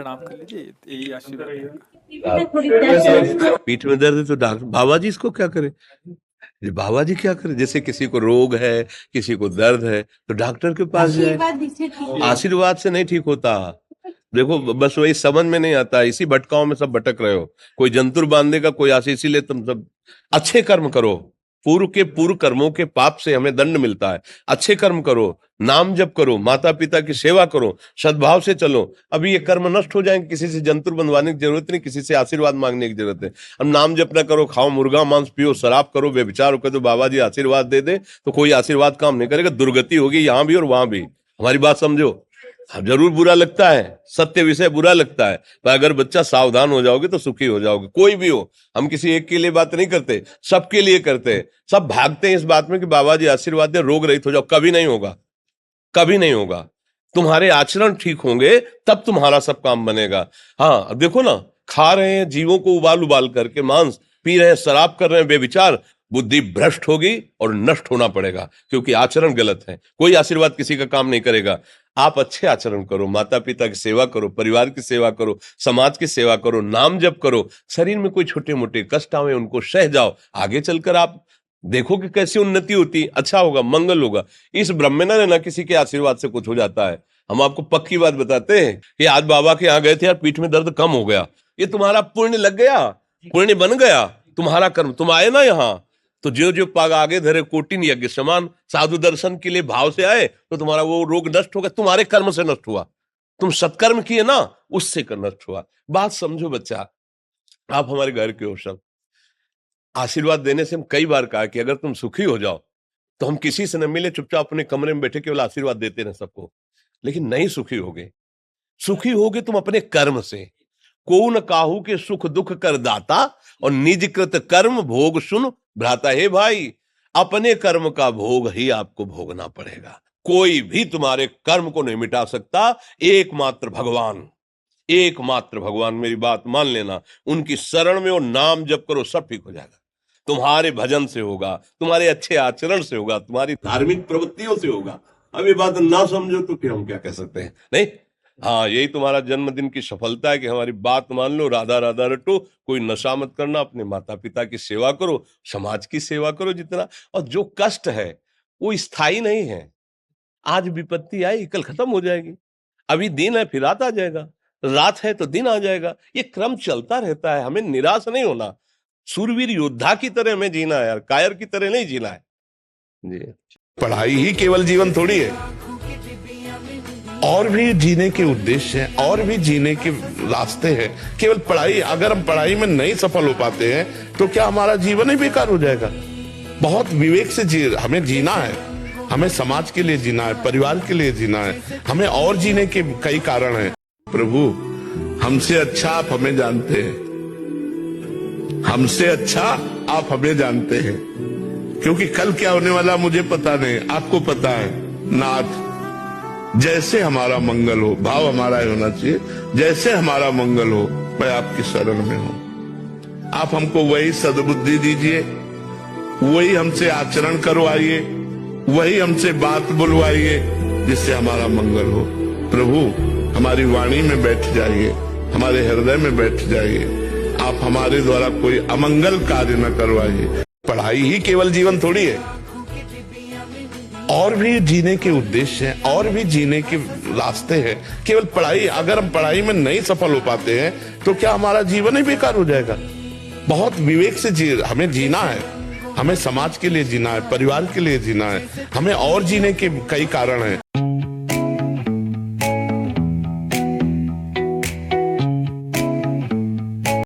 प्रणाम कर लीजिए, यही आशीर्वाद रहेगा। पीठ में दर्द है तो डॉक्टर बाबा जी इसको क्या करे, ये बाबा जी क्या करे। जैसे किसी को रोग है, किसी को दर्द है तो डॉक्टर के पास जाए। आशीर्वाद से नहीं ठीक होता। देखो बस वही समझ में नहीं आता, इसी भटकाओं में सब भटक रहे हो। कोई जंतुर बांधेगा, कोई आशीष, इसीलिए तुम सब अच्छे कर्म करो। पूर्व के पूर्व कर्मों के पाप से हमें दंड मिलता है। अच्छे कर्म करो, नाम जप करो, माता पिता की सेवा करो, सद्भाव से चलो। अभी ये कर्म नष्ट हो जाएंगे, किसी से जंतुर बंधवाने की जरूरत नहीं, किसी से आशीर्वाद मांगने की जरूरत है। अब नाम जप ना करो, खाओ मुर्गा मांस, पियो शराब, करो व्यभिचार, करो तो बाबा जी आशीर्वाद दे दे तो कोई आशीर्वाद काम नहीं करेगा। दुर्गति होगी यहाँ भी और वहां भी। हमारी बात समझो। हाँ, जरूर बुरा लगता है, सत्य विषय बुरा लगता है, पर अगर बच्चा सावधान हो जाओगे तो सुखी हो जाओगे। कोई भी हो, हम किसी एक के लिए बात नहीं करते, सबके लिए करते हैं। सब भागते हैं इस बात में कि बाबा जी आशीर्वाद दे, रोग रहित हो जाओ। कभी नहीं होगा, कभी नहीं होगा। तुम्हारे आचरण ठीक होंगे तब तुम्हारा सब काम बनेगा। हाँ देखो ना, खा रहे हैं जीवों को उबाल उबाल करके मांस, पी रहे हैं शराब, कर रहे हैं बेविचार, बुद्धि भ्रष्ट होगी और नष्ट होना पड़ेगा, क्योंकि आचरण गलत है। कोई आशीर्वाद किसी का काम नहीं करेगा। आप अच्छे आचरण करो, माता पिता की सेवा करो, परिवार की सेवा करो, समाज की सेवा करो, नाम जप करो। शरीर में कोई छोटे मोटे कष्ट आवे उनको सह जाओ, आगे चलकर आप देखो कि कैसी उन्नति होती, अच्छा होगा, मंगल होगा। इस ब्रह्म में ना किसी के आशीर्वाद से कुछ हो जाता है। हम आपको पक्की बात बताते हैं कि आज बाबा के यहाँ गए थे यार, पीठ में दर्द कम हो गया। ये तुम्हारा पुण्य लग गया, पुण्य बन गया, तुम्हारा कर्म। तुम आए ना यहाँ तो जो जो पाग आगे धरे कोटिन यज्ञ समान, साधु दर्शन के लिए भाव से आए तो तुम्हारा वो रोग नष्ट होगा। तुम्हारे कर्म से नष्ट हुआ, तुम सत्कर्म किए ना, उससे कर नष्ट हुआ। बात समझो बच्चा, आप हमारे घर के हो सब। आशीर्वाद देने से हम कई बार कहा कि अगर तुम सुखी हो जाओ तो हम किसी से न मिले, चुपचाप अपने कमरे में बैठे केवल आशीर्वाद देते रहे सबको। लेकिन नहीं सुखी होगे, सुखी होगे तुम अपने कर्म से। को न काहू के सुख दुख कर दाता, और निज कृत कर्म भोग सुन भ्राता। हे भाई, अपने कर्म का भोग ही आपको भोगना पड़ेगा। कोई भी तुम्हारे कर्म को नहीं मिटा सकता, एकमात्र भगवान, एकमात्र भगवान। मेरी बात मान लेना, उनकी शरण में और नाम जप करो, सब ठीक हो जाएगा। तुम्हारे भजन से होगा, तुम्हारे अच्छे आचरण से होगा, तुम्हारी धार्मिक प्रवृत्तियों से होगा। अब ये बात ना समझो तो फिर हम क्या कह सकते हैं। नहीं, हाँ, यही तुम्हारा जन्मदिन की सफलता है कि हमारी बात मान लो, राधा राधा रटो, कोई नशा मत करना, अपने माता पिता की सेवा करो, समाज की सेवा करो जितना। और जो कष्ट है वो स्थायी नहीं है। आज विपत्ति आई, कल खत्म हो जाएगी। अभी दिन है, फिर रात आ जाएगा, रात है तो दिन आ जाएगा। ये क्रम चलता रहता है, हमें निराश नहीं होना। सूरवीर योद्धा की तरह हमें जीना है यार, कायर की तरह नहीं जीना है जी। पढ़ाई ही केवल जीवन थोड़ी है, और भी जीने के उद्देश्य हैं, और भी जीने के रास्ते हैं। केवल पढ़ाई, अगर हम पढ़ाई में नहीं सफल हो पाते हैं तो क्या हमारा जीवन ही बेकार हो जाएगा। बहुत विवेक से हमें जीना है, हमें समाज के लिए जीना है, परिवार के लिए जीना है, हमें और जीने के कई कारण हैं। प्रभु, हमसे अच्छा आप हमें जानते हैं, हमसे अच्छा आप हमें जानते हैं, क्योंकि कल क्या होने वाला मुझे पता नहीं, आपको पता है। नाथ, जैसे हमारा मंगल हो, भाव हमारा होना चाहिए, जैसे हमारा मंगल हो, मैं आपकी शरण में हूं। आप हमको वही सद्बुद्धि दीजिए, वही हमसे आचरण करवाइए, वही हमसे बात बुलवाइए जिससे हमारा मंगल हो। प्रभु, हमारी वाणी में बैठ जाइए, हमारे हृदय में बैठ जाइए। आप हमारे द्वारा कोई अमंगल कार्य न करवाइए। पढ़ाई ही केवल जीवन थोड़ी है, और भी जीने के उद्देश्य हैं, और भी जीने के रास्ते हैं। केवल पढ़ाई, अगर हम पढ़ाई में नहीं सफल हो पाते हैं तो क्या हमारा जीवन ही बेकार हो जाएगा। बहुत विवेक से हमें जीना है, हमें समाज के लिए जीना है, परिवार के लिए जीना है, हमें और जीने के कई कारण हैं।